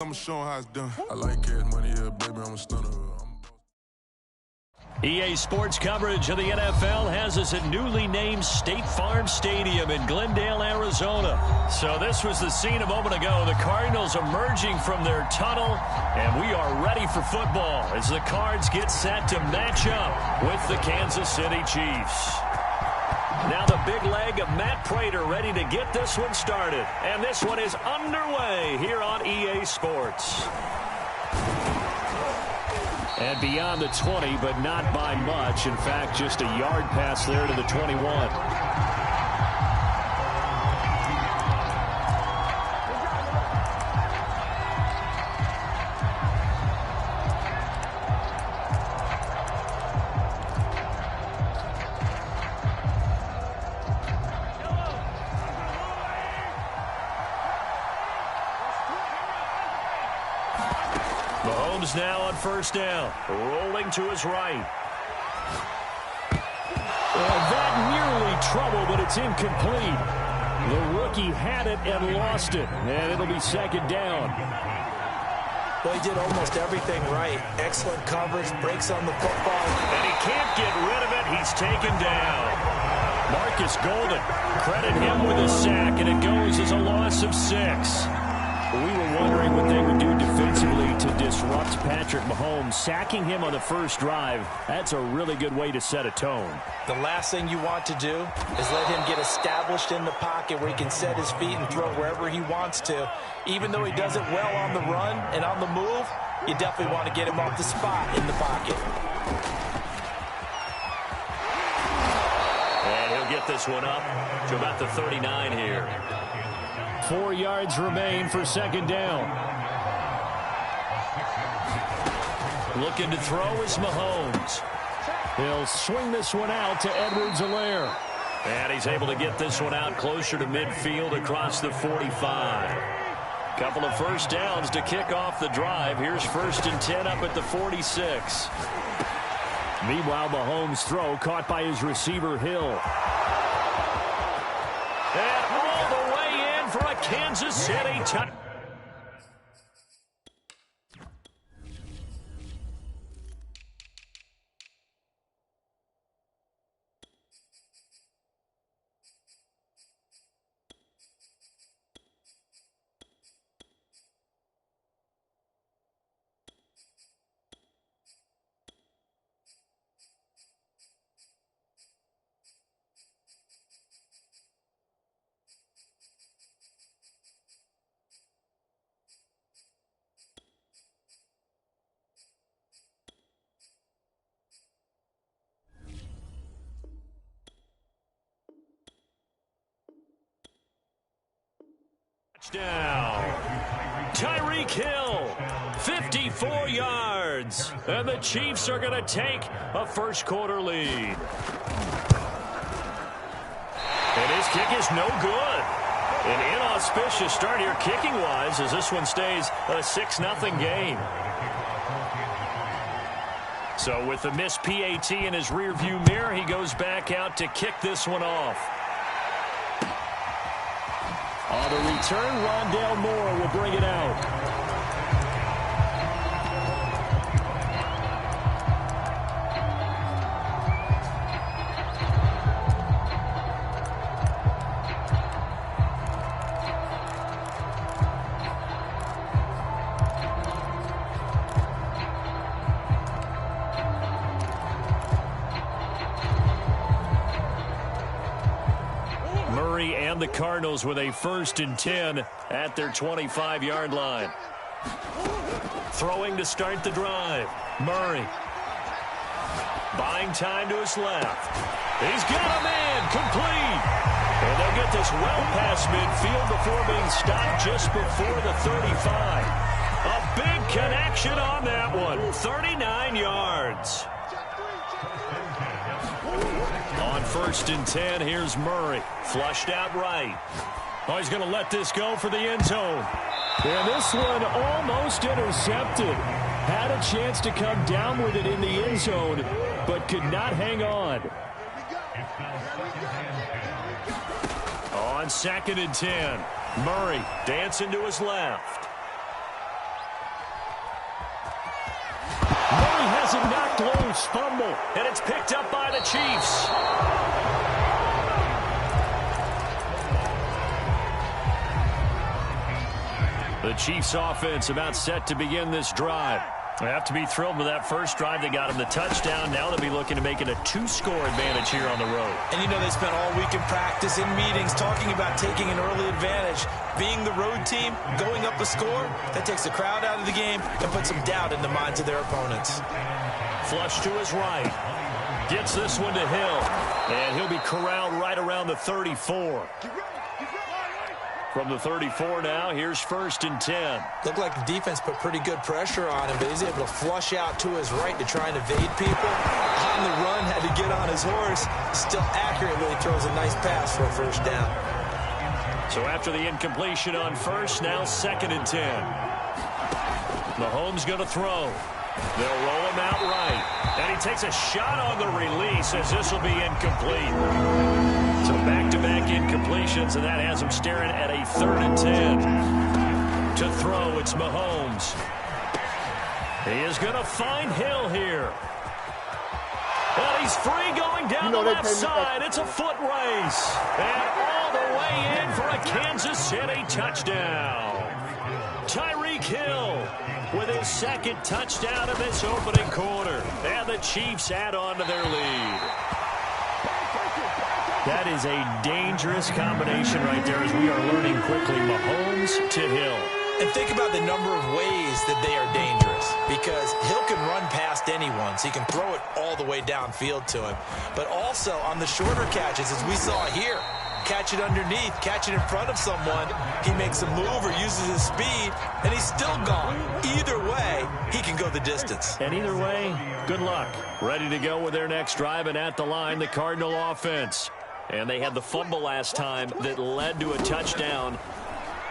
I'ma show 'em how it's done. I like cash money, yeah, baby, I'm a stunner. EA Sports coverage of the NFL has us at newly named State Farm Stadium in Glendale, Arizona. So this was the scene a moment ago. The Cardinals emerging from their tunnel, and we are ready for football as the Cards get set to match up with the Kansas City Chiefs. Now the big leg of Matt Prater ready to get this one started. And this one is underway here on EA Sports. And beyond the 20, but not by much. In fact, just a yard pass there to the 21. Mahomes now on first down, rolling to his right. And that nearly trouble, but it's incomplete. The rookie had it and lost it, and it'll be second down. Well, he did almost everything right. Excellent coverage, breaks on the football. And he can't get rid of it. He's taken down. Marcus Golden, credit him with a sack, and it goes as a loss of 6. We were wondering what they would do defensively to disrupt Patrick Mahomes. Sacking him on the first drive, that's a really good way to set a tone. The last thing you want to do is let him get established in the pocket where he can set his feet and throw wherever he wants to. Even though he does it well on the run and on the move, you definitely want to get him off the spot in the pocket. And he'll get this one up to about the 39 here. 4 yards remain for second down. Looking to throw is Mahomes. He'll swing this one out to Edwards-Helaire. And he's able to get this one out closer to midfield across the 45. Couple of first downs to kick off the drive. Here's 1st and 10 up at the 46. Meanwhile, Mahomes' throw caught by his receiver, Hill. And all the way in for a Kansas City touchdown. Tyreek Hill, 54 yards. And the Chiefs are going to take a first-quarter lead. And his kick is no good. An inauspicious start here kicking-wise as this one stays a 6-0 game. So with the missed PAT in his rearview mirror, he goes back out to kick this one off. On the return, Rondale Moore will bring it out. And the Cardinals with a 1st and 10 at their 25-yard line. Throwing to start the drive. Murray. Buying time to his left. He's got a man complete. And they'll get this well past midfield before being stopped just before the 35. A big connection on that one. 39 yards. On 1st and 10, here's Murray. Flushed out right. Oh, he's going to let this go for the end zone. And this one almost intercepted. Had a chance to come down with it in the end zone, but could not hang on. On 2nd and 10, Murray dancing to his left. loose fumble, and it's picked up by the Chiefs. The Chiefs offense about set to begin this drive. They have to be thrilled with that first drive. They got him the touchdown. Now they'll be looking to make it a 2-score advantage here on the road. And you know they spent all week in practice, in meetings, talking about taking an early advantage. Being the road team, going up a score, that takes the crowd out of the game and puts some doubt in the minds of their opponents. Flush to his right. Gets this one to Hill. And he'll be corralled right around the 34. From the 34 now, here's 1st and 10. Looked like the defense put pretty good pressure on him, but he's able to flush out to his right to try and evade people. On the run, had to get on his horse. Still accurately throws a nice pass for a first down. So after the incompletion on first, now 2nd and 10. Mahomes going to throw. They'll roll him out right. And he takes a shot on the release as this will be incomplete. So back-to-back incompletions, and that has him staring at a 3rd and 10. To throw, it's Mahomes. He is going to find Hill here. And he's free going down the left side. It's a foot race. And all the way in for a Kansas City touchdown. Tyreek Hill with his 2nd touchdown of this opening quarter. And the Chiefs add on to their lead. That is a dangerous combination right there as we are learning quickly. Mahomes to Hill. And think about the number of ways that they are dangerous, because Hill can run past anyone, so he can throw it all the way downfield to him. But also on the shorter catches, as we saw here, catch it underneath, catch it in front of someone, he makes a move or uses his speed, and he's still gone. Either way, he can go the distance. And either way, good luck. Ready to go with their next drive, and at the line, the Cardinal offense. And they had the fumble last time that led to a touchdown.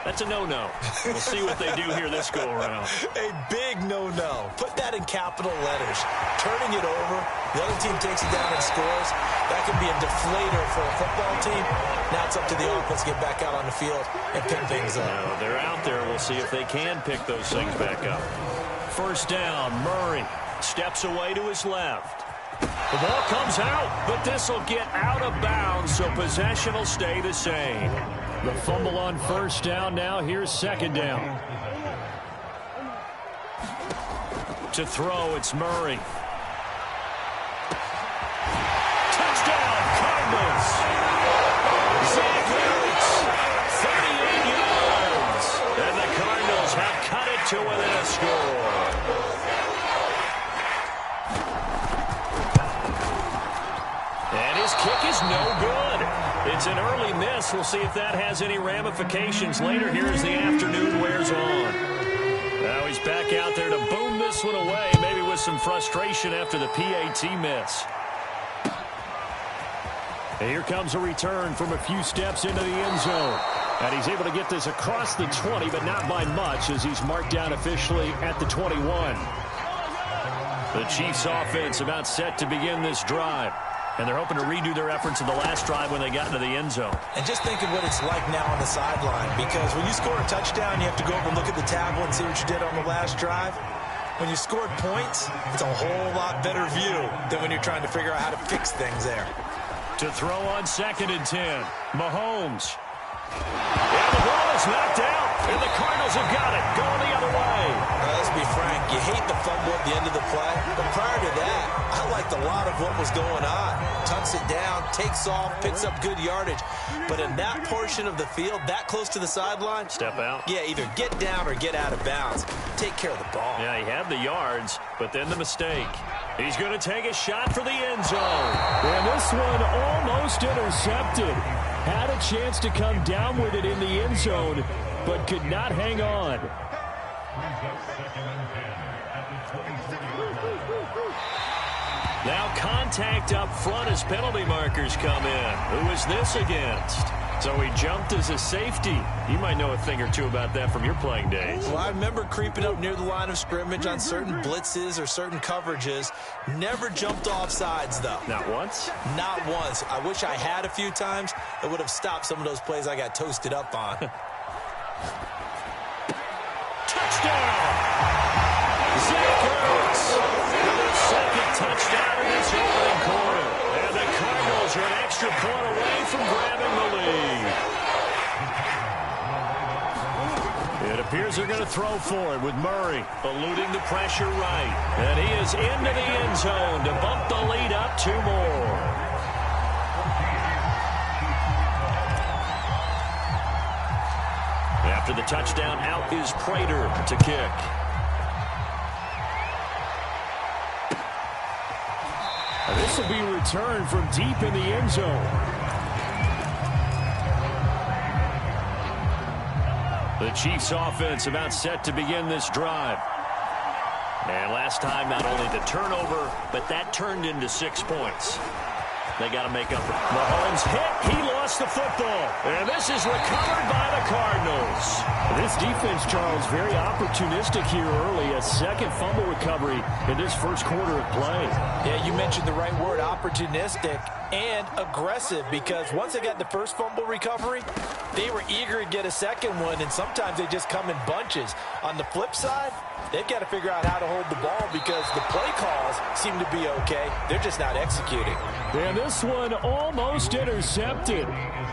That's a no-no. We'll see what they do here this go-around. A big no-no. Put that in capital letters. Turning it over, the other team takes it down and scores. That can be a deflator for a football team. Now it's up to the offense to get back out on the field and pick things up. No, they're out there. We'll see if they can pick those things back up. 1st down, Murray steps away to his left. The ball comes out, but this will get out of bounds, so possession will stay the same. The fumble on 1st down now. Here's 2nd down. To throw, it's Murray. Touchdown, Cardinals. Zach Ertz, 38 yards. And the Cardinals have cut it to within a score. And his kick is no good. It's an early miss. We'll see if that has any ramifications later here as the afternoon wears on. Now he's back out there to boom this one away, maybe with some frustration after the PAT miss. And here comes a return from a few steps into the end zone. And he's able to get this across the 20, but not by much as he's marked down officially at the 21. The Chiefs offense about set to begin this drive. And they're hoping to redo their efforts in the last drive when they got into the end zone. And just think of what it's like now on the sideline, because when you score a touchdown, you have to go over and look at the tablet and see what you did on the last drive. When you scored points, it's a whole lot better view than when you're trying to figure out how to fix things there. To throw on 2nd and 10, Mahomes. And the ball is knocked out, and the Cardinals have got it, going the other way. Let's be frank, you hate the fumble at the end of the play, but prior to that, I liked a lot of what was going on. Tucks it down, takes off, picks up good yardage. But in that portion of the field, that close to the sideline, step out. Yeah, either get down or get out of bounds. Take care of the ball. Yeah, he had the yards, but then the mistake. He's going to take a shot for the end zone. And this one almost intercepted. Had a chance to come down with it in the end zone, but could not hang on. Now contact up front as penalty markers come in. Who is this against? So he jumped as a safety. You might know a thing or two about that from your playing days. Well, I remember creeping up near the line of scrimmage on certain blitzes or certain coverages. Never jumped off sides, though. Not once? Not once. I wish I had a few times. It would have stopped some of those plays I got toasted up on. Touchdown! Zach Ertz with his 2nd touchdown Chiefs are going to throw for it with Murray eluding the pressure right. And he is into the end zone to bump the lead up 2 more. After the touchdown, out is Prater to kick. This will be returned from deep in the end zone. The Chiefs offense about set to begin this drive. And last time, not only the turnover, but that turned into 6 points. They got to make up. Mahomes hit. He lost the football. And this is recovered by the Cardinals. This defense, Charles, very opportunistic here early. A second fumble recovery in this first quarter of play. Yeah, you mentioned the right word, opportunistic and aggressive, because once they got the first fumble recovery, they were eager to get a second one, and sometimes they just come in bunches. On the flip side, they've got to figure out how to hold the ball because the play calls seem to be okay. They're just not executing. And this one almost intercepted.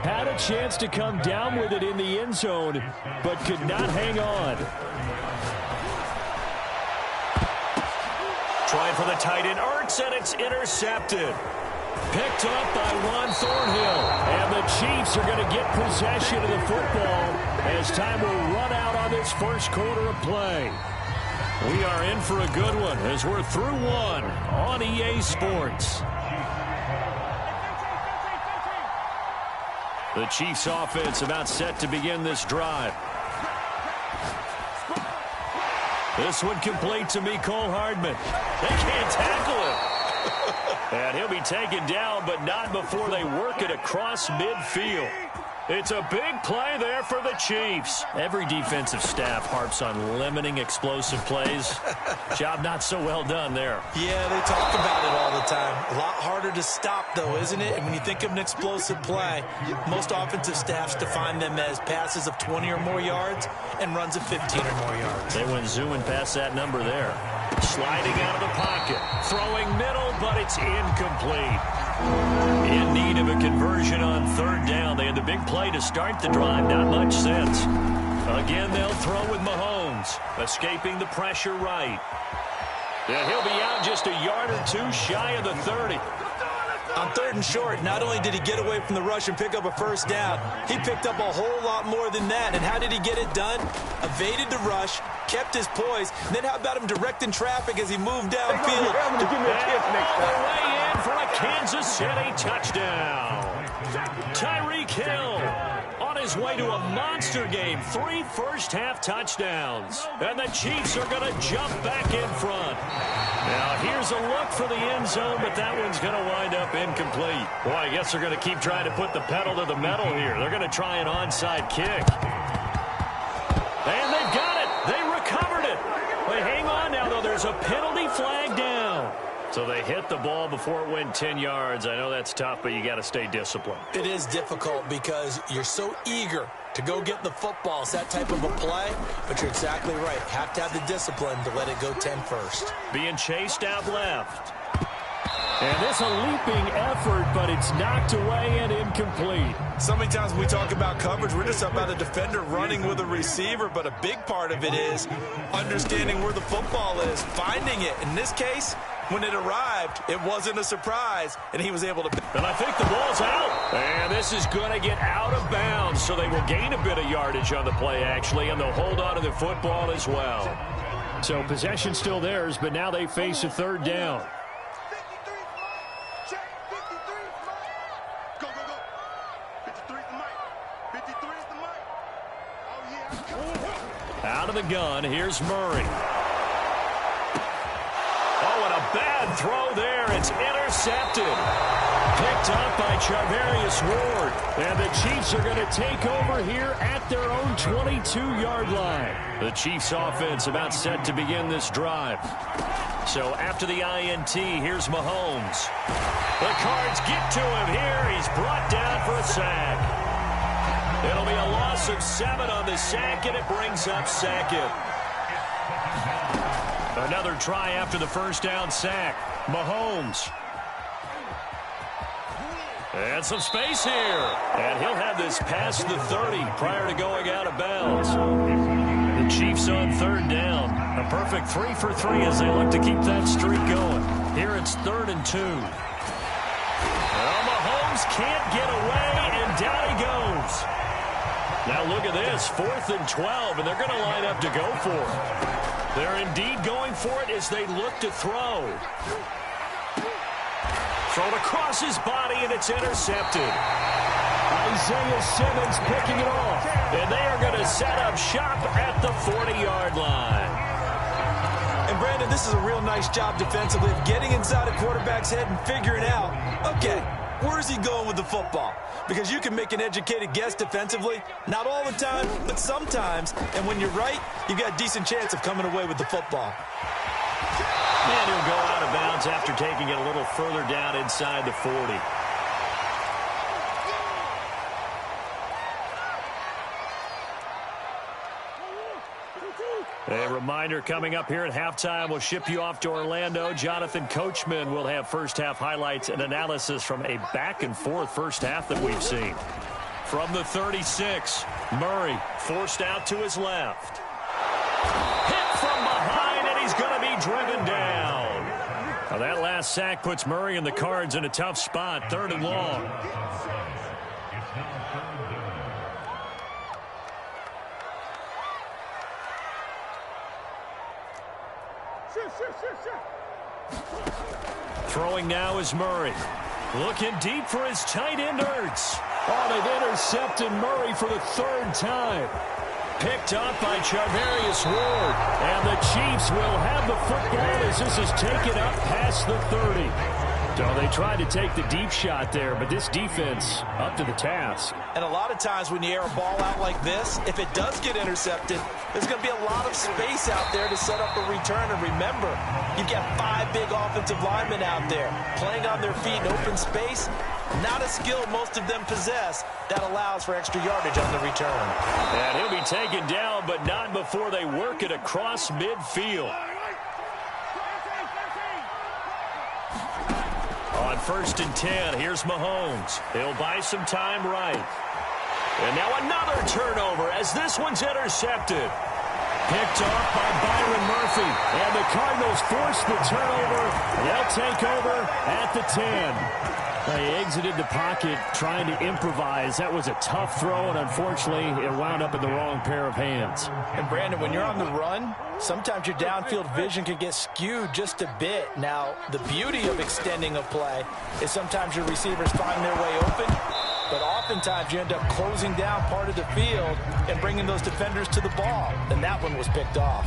Had a chance to come down with it in the end zone, but could not hang on. Trying for the tight end, Ertz, and it's intercepted. Picked up by Juan Thornhill. And the Chiefs are going to get possession of the football as time will run out on this first quarter of play. We are in for a good one as we're through one on EA Sports. The Chiefs offense about set to begin this drive. This one complete to Mecole Hardman. They can't tackle him. And he'll be taken down, but not before they work it across midfield. It's a big play there for the Chiefs. Every defensive staff harps on limiting explosive plays. Job not so well done there. Yeah, they talk about it all the time. A lot harder to stop, though, isn't it? And when you think of an explosive play, most offensive staffs define them as passes of 20 or more yards and runs of 15 or more yards. They went zooming past that number there. Sliding out of the pocket. Throwing middle, but it's incomplete. In need of a conversion on third down. They had the big play to start the drive. Not much sense. Again, they'll throw with Mahomes. Escaping the pressure right. And he'll be out just a yard or two shy of the 30. On third and short, not only did he get away from the rush and pick up a first down, he picked up a whole lot more than that. And how did he get it done? Evaded the rush, kept his poise. And then how about him directing traffic as he moved downfield? All the way in for a Kansas City touchdown. Tyreek Hill on his way to a monster game. 3 first-half touchdowns. And the Chiefs are going to jump back in front. Now, here's a look for the end zone, but that one's going to wind up incomplete. Boy, I guess they're going to keep trying to put the pedal to the metal here. They're going to try an onside kick. And they've got it. They recovered it. But hang on now, though. There's a penalty flag down. So they hit the ball before it went 10 yards. I know that's tough, but you got to stay disciplined. It is difficult because you're so eager to go get the football. It's that type of a play, but you're exactly right. Have to have the discipline to let it go 10 first. Being chased out left. And this a leaping effort, but it's knocked away and incomplete. So many times when we talk about coverage, we're just about a defender running with a receiver, but a big part of it is understanding where the football is, finding it. In this case, when it arrived, it wasn't a surprise, and he was able to... And I think the ball's out. And this is going to get out of bounds, so they will gain a bit of yardage on the play, actually, and they'll hold on to the football as well. So possession still theirs, but now they face a third down. Out of the gun, here's Murray. Oh, and a bad throw there. It's intercepted. Picked up by Charvarius Ward. And the Chiefs are going to take over here at their own 22-yard line. The Chiefs offense about set to begin this drive. So after the INT, here's Mahomes. The Cards get to him here. He's brought down for a sack. It'll be a loss of 7 on the sack, and it brings up second. Another try after the first down sack. Mahomes. And some space here. And he'll have this past the 30 prior to going out of bounds. The Chiefs on third down. A perfect 3 for 3 as they look to keep that streak going. Here it's 3rd and 2. Well, Mahomes can't get away, and down he goes. Now look at this, 4th and 12, and they're going to line up to go for it. They're indeed going for it as they look to throw. Thrown across his body, and it's intercepted. Isaiah Simmons picking it off. And they are going to set up shop at the 40-yard line. And, Brandon, this is a real nice job defensively of getting inside a quarterback's head and figuring out, okay, where is he going with the football? Because you can make an educated guess defensively, not all the time, but sometimes. And when you're right, you've got a decent chance of coming away with the football. And he'll go out of bounds after taking it a little further down inside the 40. A reminder coming up here at halftime. We'll ship you off to Orlando. Jonathan Coachman will have first-half highlights and analysis from a back-and-forth first half that we've seen. From the 36, Murray forced out to his left. Hit from behind, and he's going to be driven down. Now that last sack puts Murray and the Cards in a tough spot, 3rd and long. Throwing now is Murray. Looking deep for his tight end, Ertz. Oh, they've intercepted Murray for the 3rd time. Picked up by Charvarius Ward. And the Chiefs will have the football as this is taken up past the 30. So they tried to take the deep shot there, but this defense up to the task. And a lot of times when you air a ball out like this, if it does get intercepted, there's going to be a lot of space out there to set up a return. And remember, you've got 5 big offensive linemen out there playing on their feet in open space. Not a skill most of them possess that allows for extra yardage on the return. And he'll be taken down, but not before they work it across midfield. On 1st and 10, here's Mahomes. He'll buy some time right. And now another turnover as this one's intercepted. Picked off by Byron Murphy. And the Cardinals force the turnover. They'll take over at the 10. They exited the pocket trying to improvise. That was a tough throw, and unfortunately, it wound up in the wrong pair of hands. And, Brandon, when you're on the run, sometimes your downfield vision can get skewed just a bit. Now, the beauty of extending a play is sometimes your receivers find their way open, but oftentimes you end up closing down part of the field and bringing those defenders to the ball. And that one was picked off.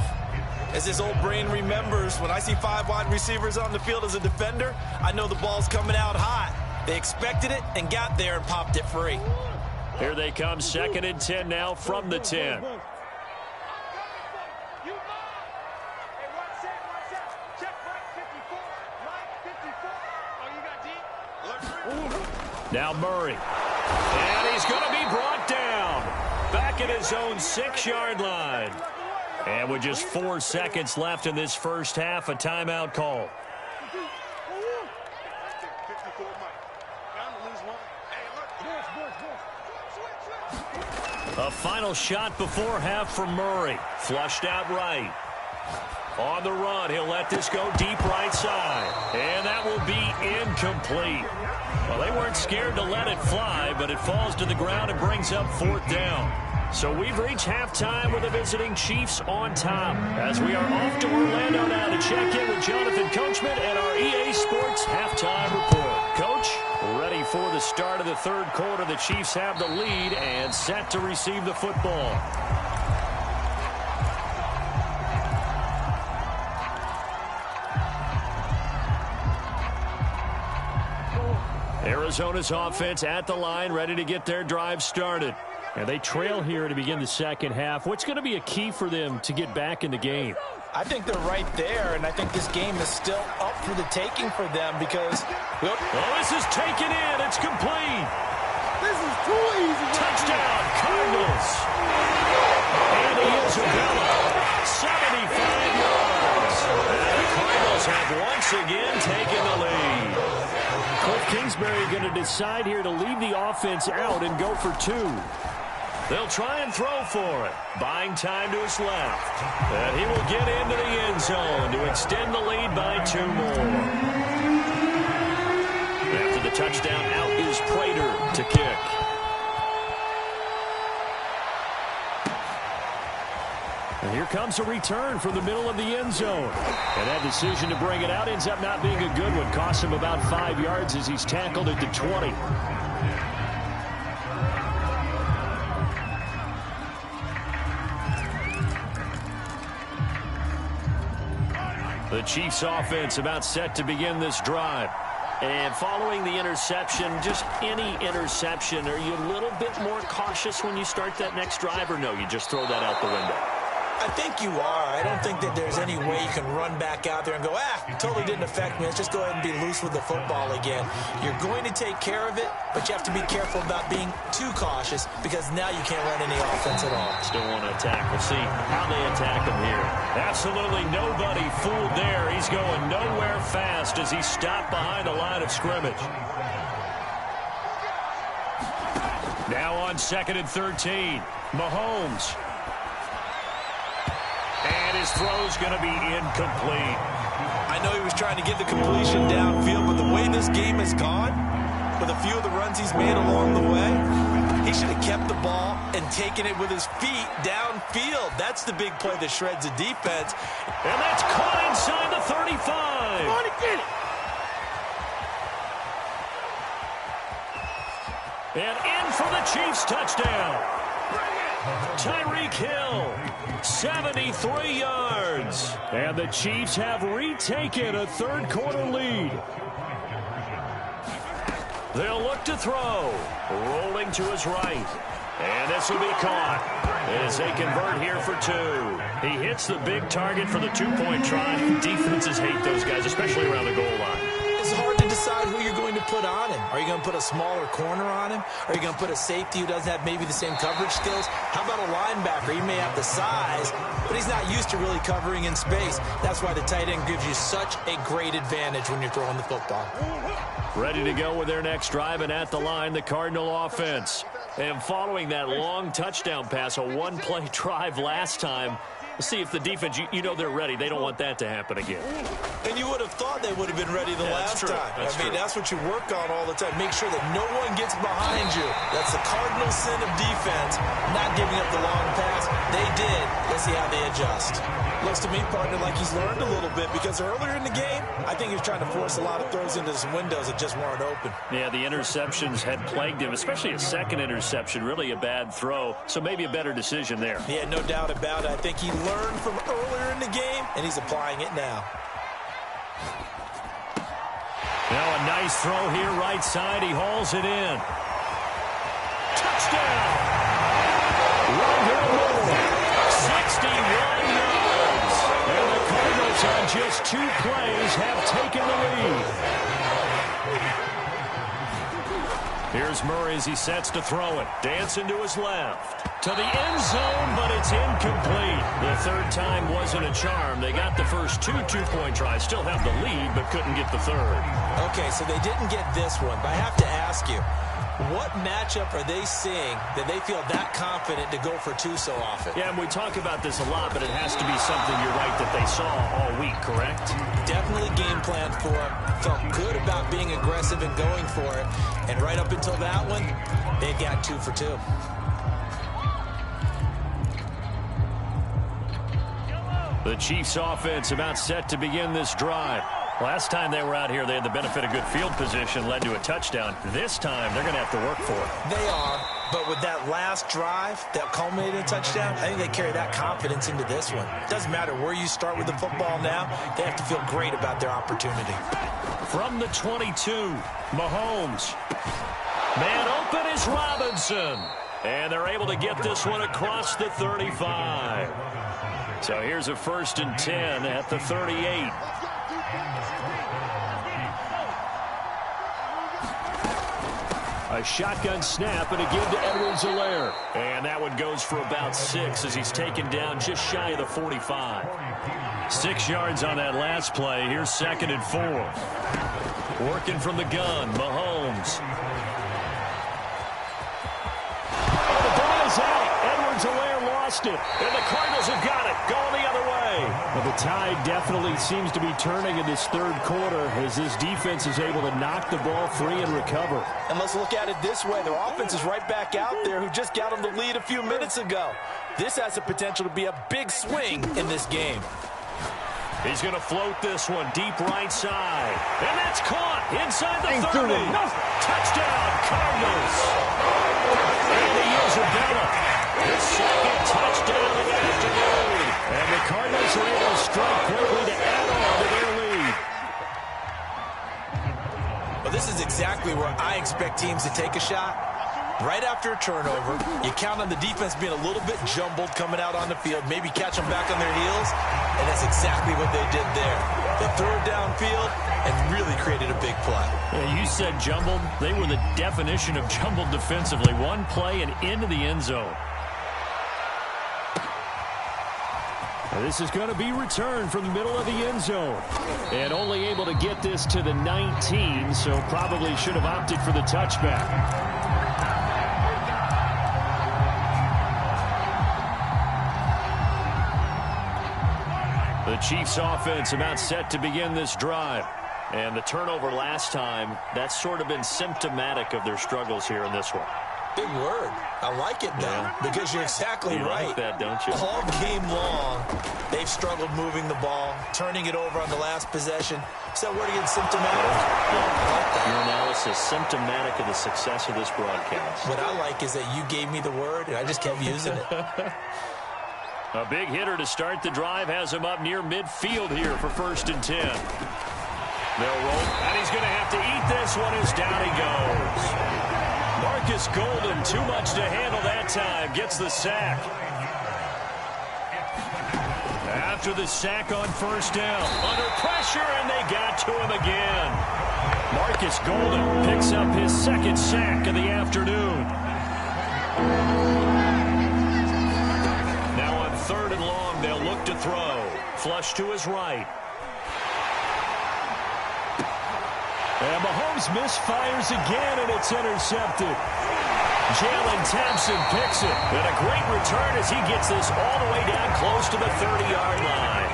As his old brain remembers, when I see 5 wide receivers on the field as a defender, I know the ball's coming out hot. They expected it and got there and popped it free. Here they come, 2nd and 10 now from the 10. Now Murray. And he's going to be brought down. Back at his own 6-yard line. And with just 4 seconds left in this first half, a timeout call. A final shot before half from Murray. Flushed out right. On the run, he'll let this go deep right side. And that will be incomplete. Well, they weren't scared to let it fly, but it falls to the ground and brings up 4th down. So we've reached halftime with the visiting Chiefs on top. As we are off to Orlando now to check in with Jonathan Coachman and our EA Sports Halftime Report. Coach, ready for the start of the 3rd quarter. The Chiefs have the lead and set to receive the football. Arizona's offense at the line, ready to get their drive started. And they trail here to begin the second half. What's going to be a key for them to get back in the game? I think they're right there, and I think this game is still up for the taking for them because... Oh, this is taken in. It's complete. This is too easy. Touchdown, Cardinals. Andy Isabella, 75 yards. And the Cardinals have once again taken the lead. Cliff Kingsbury going to decide here to leave the offense out and go for 2. They'll try and throw for it. Buying time to his left. And he will get into the end zone to extend the lead by 2 more. After the touchdown, out is Prater to kick. And here comes a return from the middle of the end zone. And that decision to bring it out ends up not being a good one. Costs him about 5 yards as he's tackled at the 20. The Chiefs offense about set to begin this drive. And following the interception, just any interception, are you a little bit more cautious when you start that next drive, or no, you just throw that out the window? I think you are. I don't think that there's any way you can run back out there and go, it totally didn't affect me. Let's just go ahead and be loose with the football again. You're going to take care of it, but you have to be careful about being too cautious because now you can't run any offense at all. Still want to attack. We'll see how they attack him here. Absolutely nobody fooled there. He's going nowhere fast as he stopped behind the line of scrimmage. Now on 2nd and 13, Mahomes. And his throw's going to be incomplete. I know he was trying to get the completion downfield, but the way this game has gone, with a few of the runs he's made along the way, he should have kept the ball and taken it with his feet downfield. That's the big play that shreds the defense. And that's caught inside the 35. Come on and get it. And in for the Chiefs touchdown. Tyreek Hill, 73 yards. And the Chiefs have retaken a third-quarter lead. They'll look to throw. Rolling to his right. And this will be caught as they convert here for 2. He hits the big target for the 2-point try. Defenses hate those guys, especially around the goal line. It's hard to decide who you're going to put on him. Are you going to put a smaller corner on him? Are you going to put a safety who doesn't have maybe the same coverage skills? How about a linebacker? He may have the size, but he's not used to really covering in space. That's why the tight end gives you such a great advantage when you're throwing the football. Ready to go with their next drive, and at the line, the Cardinal offense. And following that long touchdown pass, a one-play drive last time, we'll see if the defense, you know they're ready. They don't want that to happen again. And you would have thought they would have been ready the last time. That's what you work on all the time. Make sure that no one gets behind you. That's the cardinal sin of defense, not giving up the long pass. They did. Let's see how they adjust. Looks to me, partner, like he's learned a little bit because earlier in the game, I think he was trying to force a lot of throws into some windows that just weren't open. Yeah, the interceptions had plagued him, especially a second interception, really a bad throw. So maybe a better decision there. Yeah, no doubt about it. I think he learned from earlier in the game, and he's applying it now. Now a nice throw here, right side. He hauls it in. Touchdown! Rondell Moore, 61 yards. And the Cardinals on just 2 plays have taken the lead. Here's Murray as he sets to throw it. Dancing to his left. To the end zone, but it's incomplete. The third time wasn't a charm. They got the first 2 two-point tries. Still have the lead, but couldn't get the third. Okay, so they didn't get this one, but I have to ask you, what matchup are they seeing that they feel that confident to go for 2 so often? Yeah, and we talk about this a lot, but it has to be something, you're right, that they saw all week, correct? Definitely game planned for it. Felt good about being aggressive and going for it. And right up until that one, they got 2 for 2. The Chiefs offense about set to begin this drive. Last time they were out here, they had the benefit of good field position, led to a touchdown. This time, they're going to have to work for it. They are, but with that last drive that culminated in a touchdown, I think they carry that confidence into this one. It doesn't matter where you start with the football now, they have to feel great about their opportunity. From the 22, Mahomes. Man open is Robinson. And they're able to get this one across the 35. So here's a 1st and 10 at the 38. A shotgun snap and a give to Edwards-Helaire. And that one goes for about 6 as he's taken down just shy of the 45. 6 yards on that last play. Here's 2nd and 4. Working from the gun, Mahomes. Oh, the ball is out. Edwards-Helaire lost it. And the Cardinals have got it. Going the other way. Well, the tide definitely seems to be turning in this third quarter as this defense is able to knock the ball free and recover. And let's look at it this way. Their offense is right back out there who just got them the lead a few minutes ago. This has the potential to be a big swing in this game. He's going to float this one deep right side. And that's caught inside the 30. Touchdown, Cardinals. And he is Abella. His second touchdown of the afternoon. And the Cardinals are able to strike quickly to add on to their lead. Well, this is exactly where I expect teams to take a shot. Right after a turnover, you count on the defense being a little bit jumbled coming out on the field, maybe catch them back on their heels, and that's exactly what they did there. They threw it downfield and really created a big play. Yeah, you said jumbled. They were the definition of jumbled defensively. One play and into the end zone. This is going to be returned from the middle of the end zone. And only able to get this to the 19, so probably should have opted for the touchback. The Chiefs offense about set to begin this drive. And the turnover last time, that's sort of been symptomatic of their struggles here in this one. Big word. I like it, though, because you're exactly right. You like that, don't you? All game long, they've struggled moving the ball, turning it over on the last possession. So word again, symptomatic? Yeah. Your analysis, symptomatic of the success of this broadcast. What I like is that you gave me the word, and I just kept using it. A big hitter to start the drive has him up near midfield here for 1st and 10. They'll roll, and he's going to have to eat this one as down he goes. Marcus Golden, too much to handle that time, gets the sack. After the sack on 1st down, under pressure, and they got to him again. Marcus Golden picks up his 2nd sack of the afternoon. Now on 3rd and long, they'll look to throw. Flush to his right. And Mahomes misfires again, and it's intercepted. Jalen Thompson picks it. And a great return as he gets this all the way down close to the 30-yard line.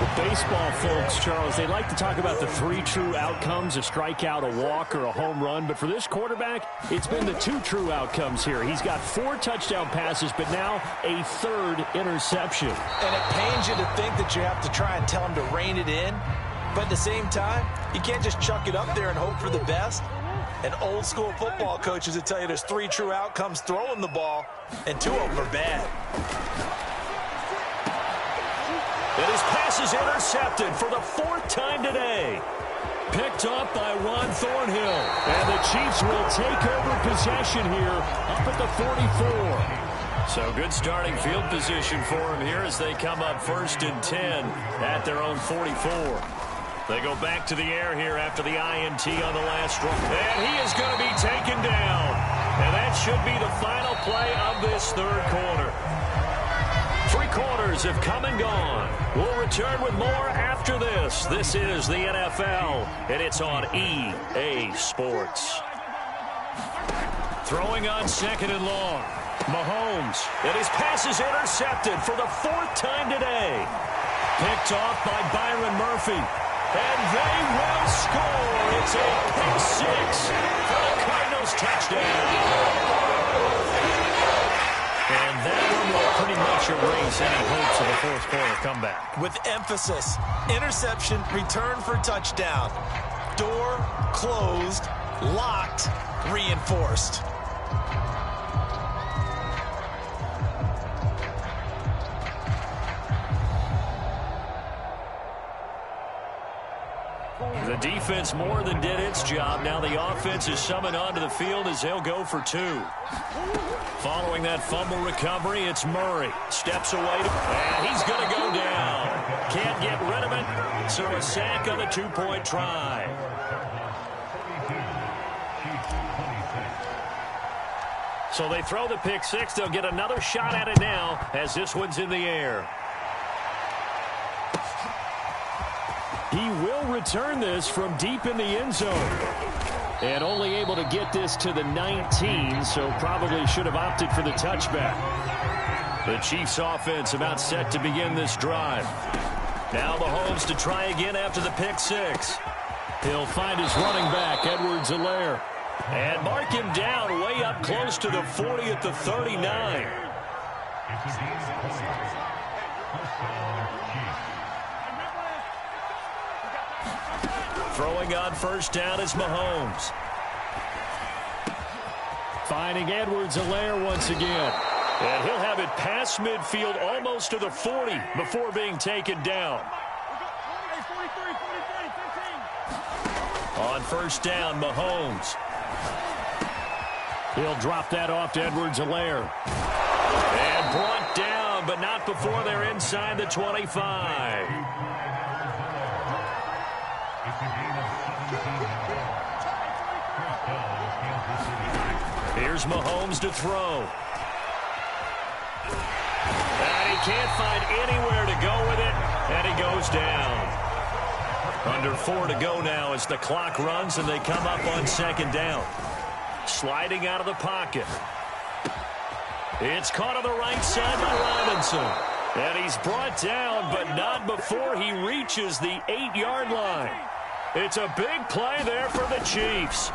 The baseball folks, Charles, they like to talk about the 3 true outcomes, a strikeout, a walk, or a home run. But for this quarterback, it's been the 2 true outcomes here. He's got 4 touchdown passes, but now a 3rd interception. And it pains you to think that you have to try and tell him to rein it in. But at the same time, you can't just chuck it up there and hope for the best. And old school football coaches would tell you there's 3 true outcomes throwing the ball, and 2 of them are bad. And his pass is intercepted for the 4th time today. Picked off by Ron Thornhill. And the Chiefs will take over possession here up at the 44. So good starting field position for him here as they come up 1st and 10 at their own 44. They go back to the air here after the INT on the last run. And he is going to be taken down. And that should be the final play of this 3rd quarter. 3 quarters have come and gone. We'll return with more after this. This is the NFL, and it's on EA Sports. Throwing on 2nd and long. Mahomes, and his pass is intercepted for the 4th time today. Picked off by Byron Murphy. And they will score. It's a pick 6 for the Cardinals touchdown. And that one will pretty much erase any hopes of a 4th quarter comeback. With emphasis, interception, return for touchdown. Door closed, locked, reinforced. The defense more than did its job. Now the offense is summoned onto the field as they'll go for 2. Following that fumble recovery, it's Murray. Steps away, and he's going to go down. Can't get rid of it, so a sack on the 2-point try. So they throw the pick 6. They'll get another shot at it now as this one's in the air. He will return this from deep in the end zone. And only able to get this to the 19, so probably should have opted for the touchback. The Chiefs offense about set to begin this drive. Now Mahomes to try again after the pick six. He'll find his running back, Edwards-Helaire. And mark him down way up close to the 40 at the 39. Throwing on first down is Mahomes. Finding Edwards-Helaire once again. And he'll have it past midfield almost to the 40 before being taken down. On first down, Mahomes. He'll drop that off to Edwards-Helaire. And brought down, but not before they're inside the 25. Here's Mahomes to throw. And he can't find anywhere to go with it, and he goes down. Under 4 to go now as the clock runs and they come up on second down. Sliding out of the pocket. It's caught on the right side by Robinson. And he's brought down, but not before he reaches the 8-yard line. It's a big play there for the Chiefs.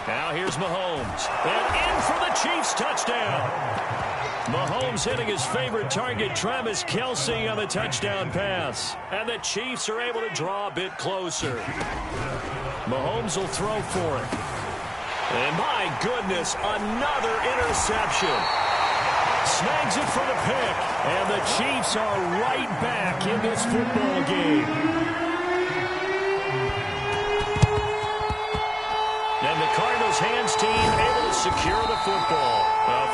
Now here's Mahomes. And in for the Chiefs touchdown. Mahomes hitting his favorite target, Travis Kelce, on the touchdown pass. And the Chiefs are able to draw a bit closer. Mahomes will throw for it. And my goodness, another interception. Snags it for the pick. And the Chiefs are right back in this football game. And the Cardinals hands team able to secure the football.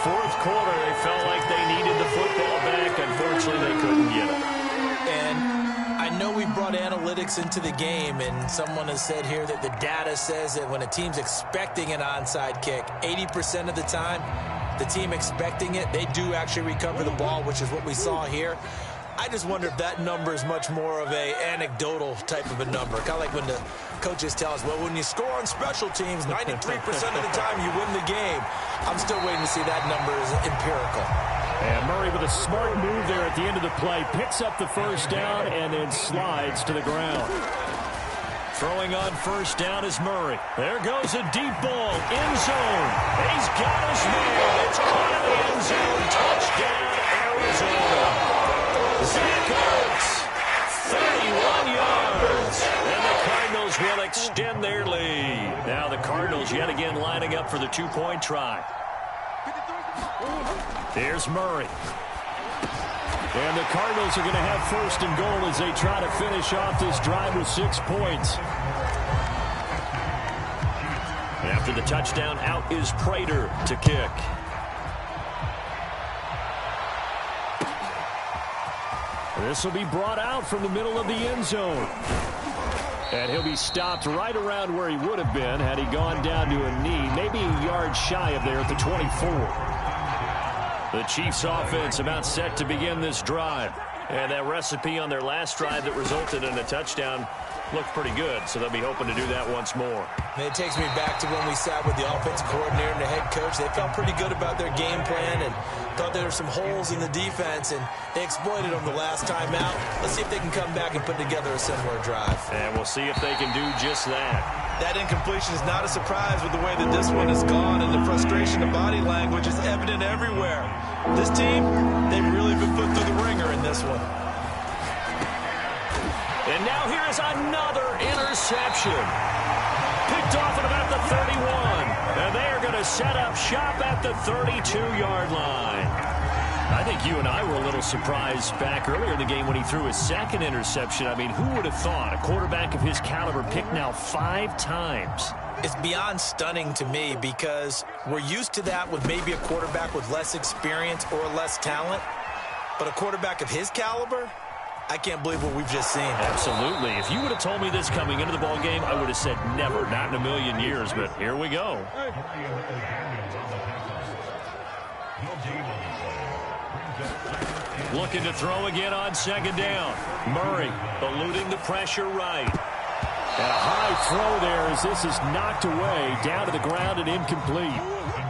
Fourth quarter, they felt like they needed the football back. Unfortunately, they couldn't get it. And I know we brought analytics into the game, and someone has said here that the data says that when a team's expecting an onside kick, 80% of the time, the team expecting it, they do actually recover the ball, which is what we saw here. I just wonder if that number is much more of a anecdotal type of a number. Kind of like when the coaches tell us, well, when you score on special teams, 93% of the time you win the game. I'm still waiting to see that number is empirical. And Murray with a smart move there at the end of the play. Picks up the first down and then slides to the ground. Throwing on first down is Murray. There goes a deep ball. End zone. He's got his man. It's caught in the end zone. Touchdown, Arizona. Zach Ertz, 31 yards. And the Cardinals will extend their lead. Now the Cardinals yet again lining up for the two-point try. Here's Murray. And the Cardinals are going to have first and goal as they try to finish off this drive with 6 points. After the touchdown, out is Prater to kick. This will be brought out from the middle of the end zone. And he'll be stopped right around where he would have been had he gone down to a knee, maybe a yard shy of there at the 24. The Chiefs offense about set to begin this drive. And that recipe on their last drive that resulted in a touchdown looked pretty good, so they'll be hoping to do that once more. And it takes me back to when we sat with the offensive coordinator and the head coach. They felt pretty good about their game plan and thought there were some holes in the defense, and they exploited them the last time out. Let's see if they can come back and put together a similar drive. And we'll see if they can do just that. That incompletion is not a surprise with the way that this one has gone, and the frustration of body language is evident everywhere. This team, they've really been put through the ringer in this one. And now here's another interception. Picked off at about the 31. And they are going to set up shop at the 32-yard line. I think you and I were a little surprised back earlier in the game when he threw his second interception. I mean, who would have thought a quarterback of his caliber picked now 5 times? It's beyond stunning to me because we're used to that with maybe a quarterback with less experience or less talent. But a quarterback of his caliber, I can't believe what we've just seen. Absolutely. If you would have told me this coming into the ball game, I would have said never, not in a million years. But here we go. Looking to throw again on second down. Murray eluding the pressure right. And a high throw there as this is knocked away, down to the ground and incomplete.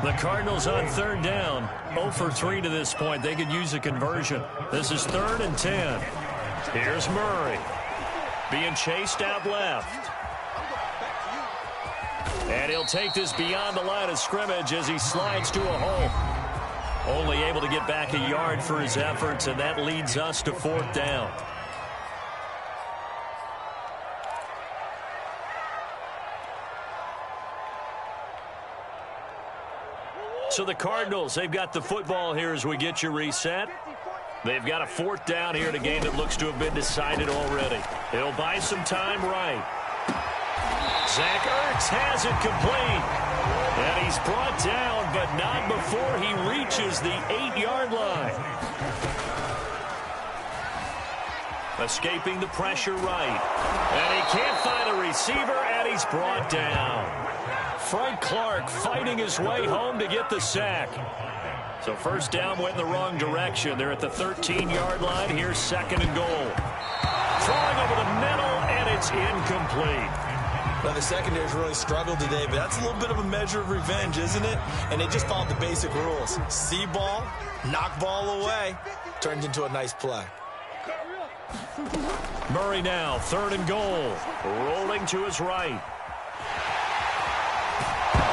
The Cardinals on third down, 0 for 3 to this point. They could use a conversion. This is 3rd and 10. Here's Murray being chased out left. And he'll take this beyond the line of scrimmage as he slides to a hole. Only able to get back a yard for his efforts, and that leads us to 4th down. So the Cardinals, they've got the football here as we get you reset. They've got a 4th down here in a game that looks to have been decided already. It'll buy some time right. Zach Ertz has it complete. And he's brought down, but not before he reaches the 8-yard line. Escaping the pressure right. And he can't find a receiver, and he's brought down. Frank Clark fighting his way home to get the sack. So 1st down went in the wrong direction. They're at the 13-yard line. Here's 2nd and goal. Throwing over the middle, and it's incomplete. Well, the secondary's really struggled today, but that's a little bit of a measure of revenge, isn't it? And they just followed the basic rules. See ball, knock ball away. Turns into a nice play. Murray now, 3rd and goal. Rolling to his right.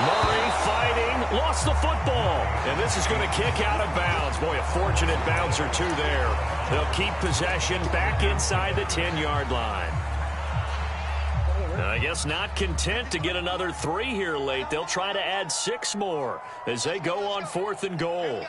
Murray fighting, lost the football. And this is going to kick out of bounds. Boy, a fortunate bounce or two there. They'll keep possession back inside the 10-yard line. I guess not content to get another 3 here late. They'll try to add 6 more as they go on 4th and goal.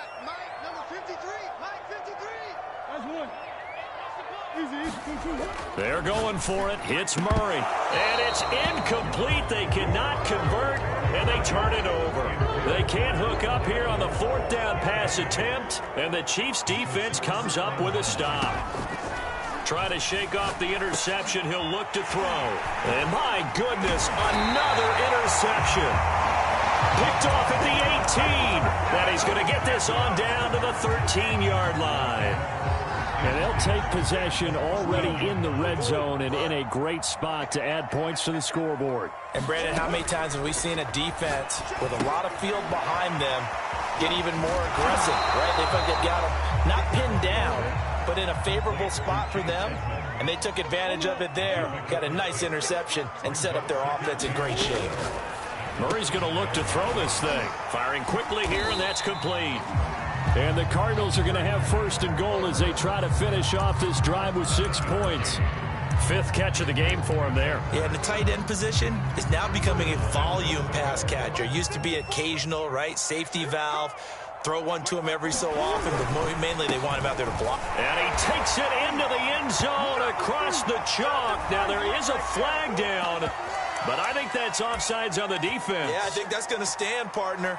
They're going for it. Hits Murray. And it's incomplete. They cannot convert, and they turn it over. They can't hook up here on the 4th down pass attempt, and the Chiefs defense comes up with a stop. Try to shake off the interception. He'll look to throw. And my goodness, another interception. Picked off at the 18. That he's going to get this on down to the 13-yard line. And they'll take possession already in the red zone and in a great spot to add points to the scoreboard. And, Brandon, how many times have we seen a defense with a lot of field behind them get even more aggressive, right? They got them not pinned down, but in a favorable spot for them, and they took advantage of it there, got a nice interception, and set up their offense in great shape. Murray's going to look to throw this thing. Firing quickly here, and that's complete. And the Cardinals are going to have 1st and goal as they try to finish off this drive with 6 points. 5th catch of the game for him there. Yeah, and the tight end position is now becoming a volume pass catcher. Used to be occasional, right? Safety valve. Throw one to him every so often, but mainly they want him out there to block. And he takes it into the end zone across the chalk. Now there is a flag down, but I think that's offsides on the defense. Yeah, I think that's going to stand, partner.